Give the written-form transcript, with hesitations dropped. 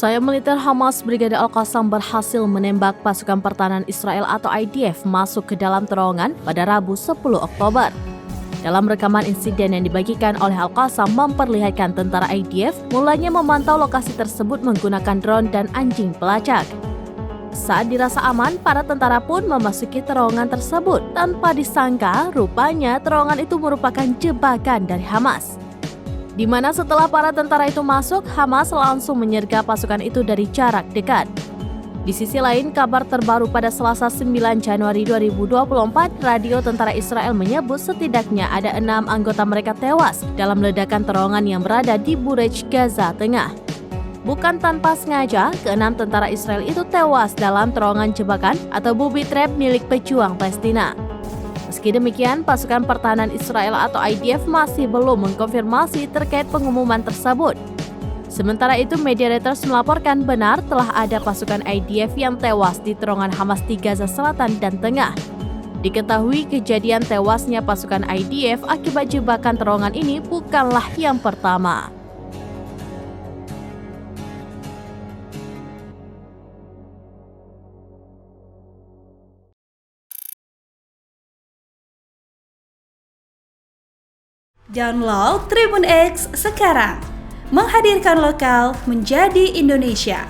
Sayap militer Hamas Brigade Al-Qassam berhasil menembak pasukan pertahanan Israel atau IDF masuk ke dalam terowongan pada Rabu 10 Oktober. Dalam rekaman insiden yang dibagikan oleh Al-Qassam memperlihatkan tentara IDF mulanya memantau lokasi tersebut menggunakan drone dan anjing pelacak. Saat dirasa aman, para tentara pun memasuki terowongan tersebut. Tanpa disangka, rupanya terowongan itu merupakan jebakan dari Hamas. Di mana setelah para tentara itu masuk, Hamas langsung menyergap pasukan itu dari jarak dekat. Di sisi lain, kabar terbaru pada Selasa 9 Januari 2024, radio tentara Israel menyebut setidaknya ada 6 anggota mereka tewas dalam ledakan terowongan yang berada di Burej, Gaza Tengah. Bukan tanpa sengaja, ke-6 tentara Israel itu tewas dalam terowongan jebakan atau booby trap milik pejuang Palestina. Meski demikian, pasukan pertahanan Israel atau IDF masih belum mengkonfirmasi terkait pengumuman tersebut. Sementara itu, media Reuters melaporkan benar telah ada pasukan IDF yang tewas di terowongan Hamas di Gaza Selatan dan Tengah. Diketahui kejadian tewasnya pasukan IDF akibat jebakan terowongan ini bukanlah yang pertama. Download Tribun X sekarang, menghadirkan lokal menjadi Indonesia.